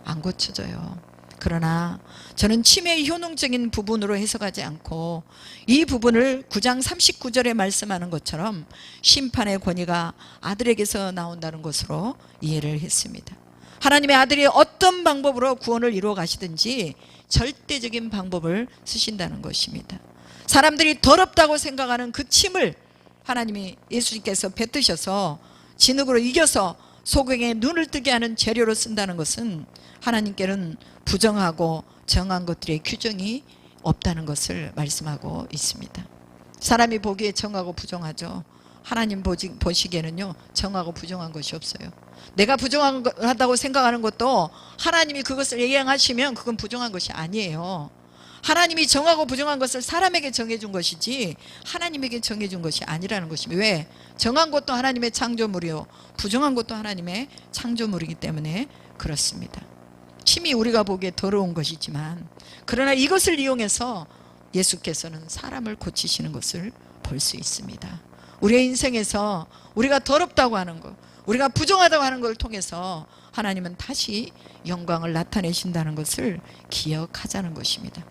안 고쳐져요. 그러나 저는 침의 효능적인 부분으로 해석하지 않고 이 부분을 9장 39절에 말씀하는 것처럼 심판의 권위가 아들에게서 나온다는 것으로 이해를 했습니다. 하나님의 아들이 어떤 방법으로 구원을 이루어 가시든지 절대적인 방법을 쓰신다는 것입니다. 사람들이 더럽다고 생각하는 그 침을 하나님이 예수님께서 뱉으셔서 진흙으로 이겨서 소경의 눈을 뜨게 하는 재료로 쓴다는 것은 하나님께는 부정하고 정한 것들의 규정이 없다는 것을 말씀하고 있습니다. 사람이 보기에 정하고 부정하죠. 하나님 보시기에는요, 정하고 부정한 것이 없어요. 내가 부정하다고 생각하는 것도 하나님이 그것을 예양하시면 그건 부정한 것이 아니에요. 하나님이 정하고 부정한 것을 사람에게 정해준 것이지 하나님에게 정해준 것이 아니라는 것입니다. 왜? 정한 것도 하나님의 창조물이요, 부정한 것도 하나님의 창조물이기 때문에 그렇습니다. 침이 우리가 보기에 더러운 것이지만, 그러나 이것을 이용해서 예수께서는 사람을 고치시는 것을 볼 수 있습니다. 우리의 인생에서 우리가 더럽다고 하는 것, 우리가 부정하다고 하는 것을 통해서 하나님은 다시 영광을 나타내신다는 것을 기억하자는 것입니다.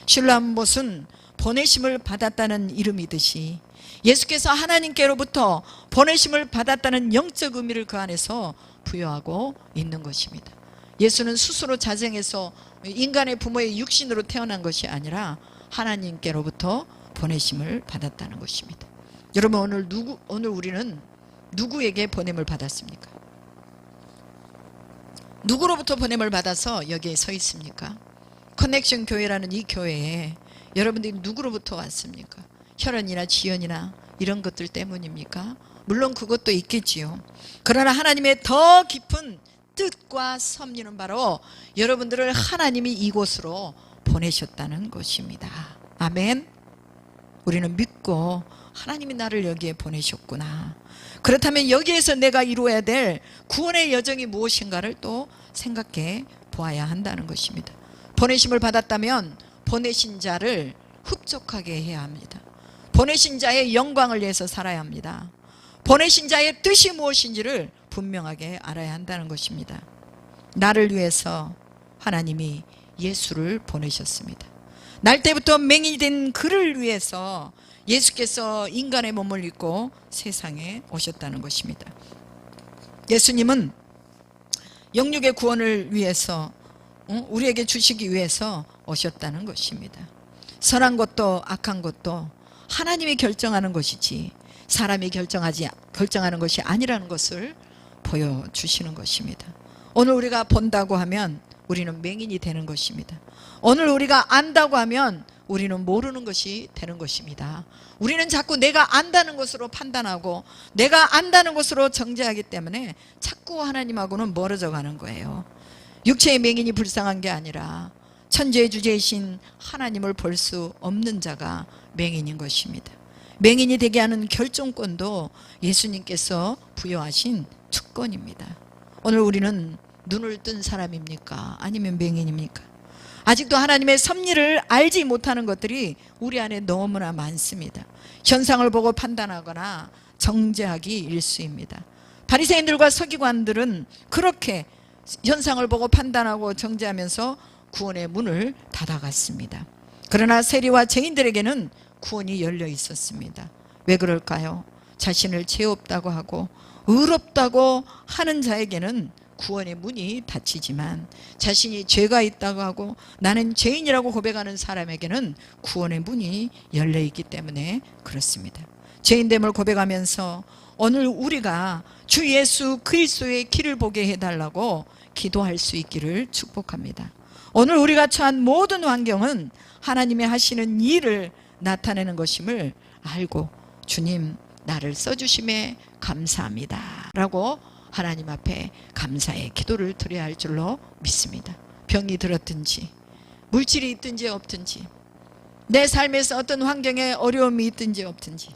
실로암 못은 보내심을 받았다는 이름이듯이 예수께서 하나님께로부터 보내심을 받았다는 영적 의미를 그 안에서 부여하고 있는 것입니다. 예수는 스스로 자생해서 인간의 부모의 육신으로 태어난 것이 아니라 하나님께로부터 보내심을 받았다는 것입니다. 여러분, 오늘 우리는 누구에게 보냄을 받았습니까? 누구로부터 보냄을 받아서 여기에 서 있습니까? 커넥션 교회라는 이 교회에 여러분들이 누구로부터 왔습니까? 혈연이나 지연이나 이런 것들 때문입니까? 물론 그것도 있겠지요. 그러나 하나님의 더 깊은 뜻과 섭리는 바로 여러분들을 하나님이 이곳으로 보내셨다는 것입니다. 아멘. 우리는 믿고 하나님이 나를 여기에 보내셨구나. 그렇다면 여기에서 내가 이루어야 될 구원의 여정이 무엇인가를 또 생각해 보아야 한다는 것입니다. 보내심을 받았다면 보내신 자를 흡족하게 해야 합니다. 보내신 자의 영광을 위해서 살아야 합니다. 보내신 자의 뜻이 무엇인지를 분명하게 알아야 한다는 것입니다. 나를 위해서 하나님이 예수를 보내셨습니다. 날 때부터 맹인이 된 그를 위해서 예수께서 인간의 몸을 입고 세상에 오셨다는 것입니다. 예수님은 영육의 구원을 위해서, 우리에게 주시기 위해서 오셨다는 것입니다. 선한 것도 악한 것도 하나님이 결정하는 것이지 사람이 결정하는 것이 아니라는 것을 보여주시는 것입니다. 오늘 우리가 본다고 하면 우리는 맹인이 되는 것입니다. 오늘 우리가 안다고 하면 우리는 모르는 것이 되는 것입니다. 우리는 자꾸 내가 안다는 것으로 판단하고 내가 안다는 것으로 정죄하기 때문에 자꾸 하나님하고는 멀어져 가는 거예요. 육체의 맹인이 불쌍한 게 아니라 천지의 주제이신 하나님을 볼 수 없는 자가 맹인인 것입니다. 맹인이 되게 하는 결정권도 예수님께서 부여하신 특권입니다. 오늘 우리는 눈을 뜬 사람입니까? 아니면 맹인입니까? 아직도 하나님의 섭리를 알지 못하는 것들이 우리 안에 너무나 많습니다. 현상을 보고 판단하거나 정죄하기 일쑤입니다. 바리새인들과 서기관들은 그렇게 현상을 보고 판단하고 정죄하면서 구원의 문을 닫아갔습니다. 그러나 세리와 죄인들에게는 구원이 열려 있었습니다. 왜 그럴까요? 자신을 죄 없다고 하고 의롭다고 하는 자에게는 구원의 문이 닫히지만 자신이 죄가 있다고 하고 나는 죄인이라고 고백하는 사람에게는 구원의 문이 열려 있기 때문에 그렇습니다. 죄인됨을 고백하면서 오늘 우리가 주 예수 그리스도의 길을 보게 해달라고 기도할 수 있기를 축복합니다. 오늘 우리가 처한 모든 환경은 하나님의 하시는 일을 나타내는 것임을 알고 주님 나를 써주심에 감사합니다 라고 하나님 앞에 감사의 기도를 드려야 할 줄로 믿습니다. 병이 들었든지 물질이 있든지 없든지 내 삶에서 어떤 환경에 어려움이 있든지 없든지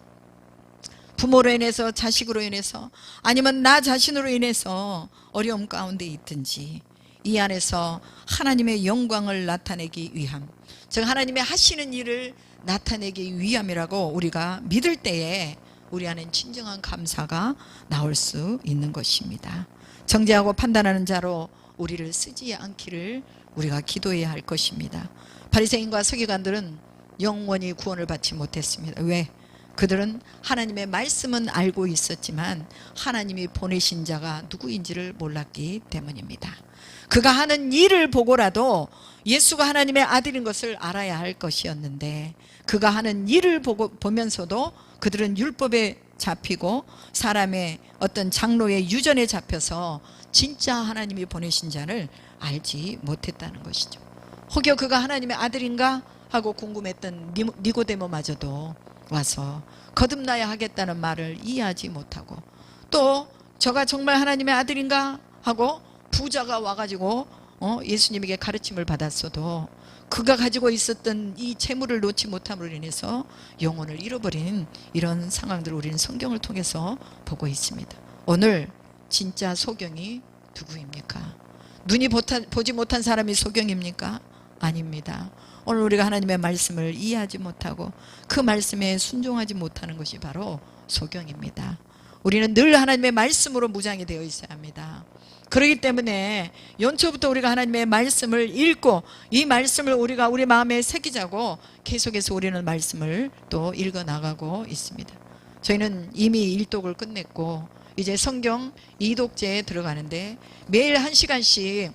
부모로 인해서 자식으로 인해서 아니면 나 자신으로 인해서 어려움 가운데 있든지 이 안에서 하나님의 영광을 나타내기 위함 즉 하나님의 하시는 일을 나타내기 위함이라고 우리가 믿을 때에 우리 안엔 진정한 감사가 나올 수 있는 것입니다. 정죄하고 판단하는 자로 우리를 쓰지 않기를 우리가 기도해야 할 것입니다. 바리새인과 서기관들은 영원히 구원을 받지 못했습니다. 왜? 그들은 하나님의 말씀은 알고 있었지만 하나님이 보내신 자가 누구인지를 몰랐기 때문입니다. 그가 하는 일을 보고라도 예수가 하나님의 아들인 것을 알아야 할 것이었는데 그가 하는 일을 보면서도 그들은 율법에 잡히고 사람의 어떤 장로의 유전에 잡혀서 진짜 하나님이 보내신 자를 알지 못했다는 것이죠. 혹여 그가 하나님의 아들인가 하고 궁금했던 니고데모마저도 와서 거듭나야 하겠다는 말을 이해하지 못하고 또 저가 정말 하나님의 아들인가 하고 부자가 와가지고 예수님에게 가르침을 받았어도 그가 가지고 있었던 이 재물을 놓지 못함으로 인해서 영혼을 잃어버린 이런 상황들을 우리는 성경을 통해서 보고 있습니다. 오늘 진짜 소경이 누구입니까? 눈이 보지 못한 사람이 소경입니까? 아닙니다. 오늘 우리가 하나님의 말씀을 이해하지 못하고 그 말씀에 순종하지 못하는 것이 바로 소경입니다. 우리는 늘 하나님의 말씀으로 무장이 되어 있어야 합니다. 그렇기 때문에 연초부터 우리가 하나님의 말씀을 읽고 이 말씀을 우리가 우리 마음에 새기자고 계속해서 우리는 말씀을 또 읽어 나가고 있습니다. 저희는 이미 일독을 끝냈고 이제 성경 이독제에 들어가는데 매일 1시간씩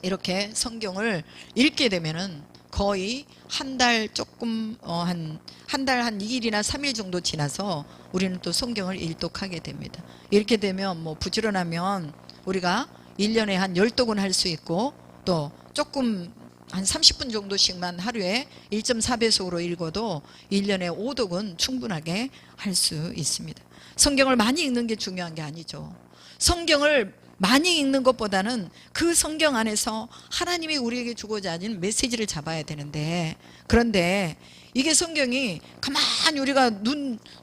이렇게 성경을 읽게 되면은 거의 한 달 조금 한 달 한 2일이나 3일 정도 지나서 우리는 또 성경을 일독하게 됩니다. 이렇게 되면 뭐 부지런하면 우리가 1년에 한 10독은 할 수 있고 또 조금 한 30분 정도씩만 하루에 1.4배속으로 읽어도 1년에 5독은 충분하게 할 수 있습니다. 성경을 많이 읽는 게 중요한 게 아니죠. 성경을 많이 읽는 것보다는 그 성경 안에서 하나님이 우리에게 주고자 하는 메시지를 잡아야 되는데 그런데 이게 성경이 가만히 우리가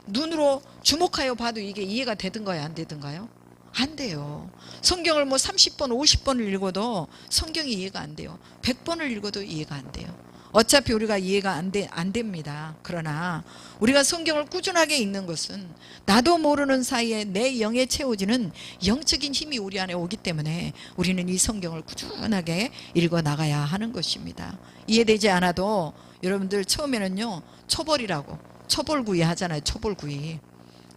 눈으로 주목하여 봐도 이게 이해가 되든가요 안 되든가요? 안 돼요. 성경을 뭐 30번 50번을 읽어도 성경이 이해가 안 돼요. 100번을 읽어도 이해가 안 돼요. 어차피 우리가 이해가 안 됩니다. 그러나 우리가 성경을 꾸준하게 읽는 것은 나도 모르는 사이에 내 영에 채워지는 영적인 힘이 우리 안에 오기 때문에 우리는 이 성경을 꾸준하게 읽어 나가야 하는 것입니다. 이해되지 않아도 여러분들 처음에는요 초벌이라고 초벌구이 하잖아요. 초벌구이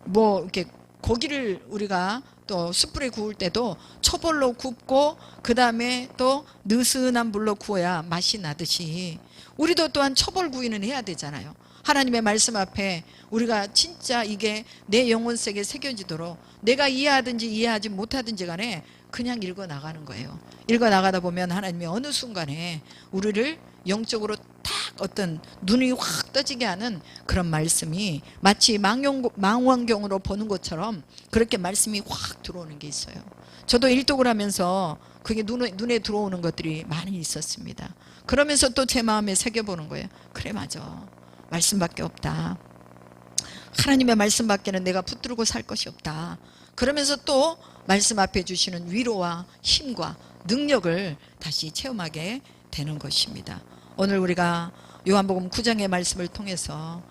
뭐 이렇게 고기를 우리가 또 숯불에 구울 때도 초벌로 굽고 그 다음에 또 느슨한 불로 구워야 맛이 나듯이 우리도 또한 초벌 구이는 해야 되잖아요. 하나님의 말씀 앞에 우리가 진짜 이게 내 영혼 속에 새겨지도록 내가 이해하든지 이해하지 못하든지 간에 그냥 읽어 나가는 거예요. 읽어 나가다 보면 하나님이 어느 순간에 우리를 영적으로 딱 어떤 눈이 확 떠지게 하는 그런 말씀이 마치 망원경으로 보는 것처럼 그렇게 말씀이 확 들어오는 게 있어요. 저도 일독을 하면서 그게 눈에 들어오는 것들이 많이 있었습니다. 그러면서 또 제 마음에 새겨보는 거예요. 그래, 맞아. 말씀밖에 없다. 하나님의 말씀밖에는 내가 붙들고 살 것이 없다. 그러면서 또 말씀 앞에 주시는 위로와 힘과 능력을 다시 체험하게 되는 것입니다. 오늘 우리가 요한복음 9장의 말씀을 통해서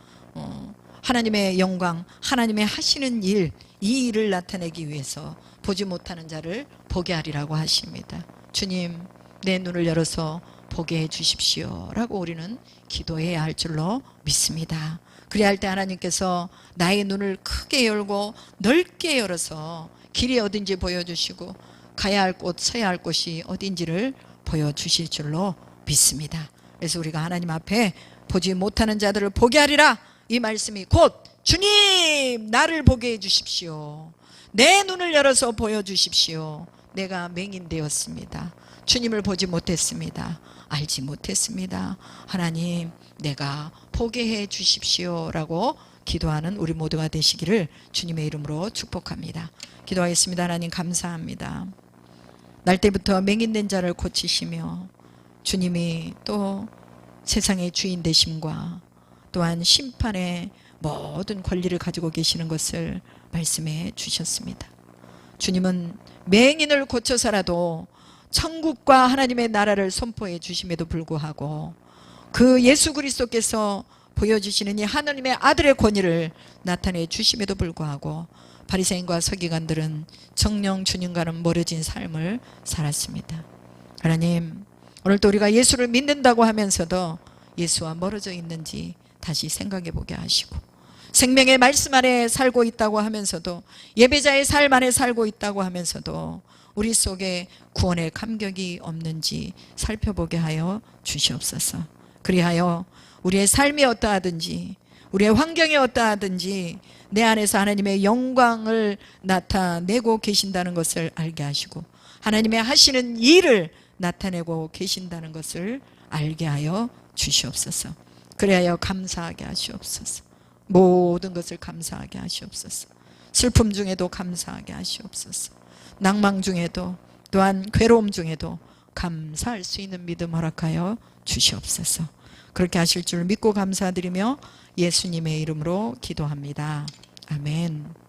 하나님의 영광, 하나님의 하시는 일, 이 일을 나타내기 위해서 보지 못하는 자를 보게 하리라고 하십니다. 주님, 내 눈을 열어서 보게 해 주십시오 라고 우리는 기도해야 할 줄로 믿습니다. 그래야 할 때 하나님께서 나의 눈을 크게 열고 넓게 열어서 길이 어딘지 보여주시고 가야 할 곳, 서야 할 곳이 어딘지를 보여주실 줄로 믿습니다. 그래서 우리가 하나님 앞에 보지 못하는 자들을 보게 하리라, 이 말씀이 곧 주님 나를 보게 해 주십시오. 내 눈을 열어서 보여주십시오. 내가 맹인되었습니다. 주님을 보지 못했습니다. 알지 못했습니다. 하나님, 내가 보게 해 주십시오 라고 기도하는 우리 모두가 되시기를 주님의 이름으로 축복합니다. 기도하겠습니다. 하나님, 감사합니다. 날 때부터 맹인된 자를 고치시며 주님이 또 세상의 주인 되심과 또한 심판의 모든 권리를 가지고 계시는 것을 말씀해 주셨습니다. 주님은 맹인을 고쳐서라도 천국과 하나님의 나라를 선포해 주심에도 불구하고 그 예수 그리스도께서 보여주시는 이 하나님의 아들의 권위를 나타내 주심에도 불구하고 바리새인과 서기관들은 정녕 주님과는 멀어진 삶을 살았습니다. 하나님, 오늘도 우리가 예수를 믿는다고 하면서도 예수와 멀어져 있는지 다시 생각해 보게 하시고, 생명의 말씀 안에 살고 있다고 하면서도, 예배자의 삶 안에 살고 있다고 하면서도 우리 속에 구원의 감격이 없는지 살펴보게 하여 주시옵소서. 그리하여 우리의 삶이 어떠하든지, 우리의 환경이 어떠하든지 내 안에서 하나님의 영광을 나타내고 계신다는 것을 알게 하시고 하나님의 하시는 일을 나타내고 계신다는 것을 알게 하여 주시옵소서. 그리하여 감사하게 하시옵소서. 모든 것을 감사하게 하시옵소서. 슬픔 중에도 감사하게 하시옵소서. 낭망 중에도 또한 괴로움 중에도 감사할 수 있는 믿음 허락하여 주시옵소서. 그렇게 하실 줄 믿고 감사드리며 예수님의 이름으로 기도합니다. 아멘.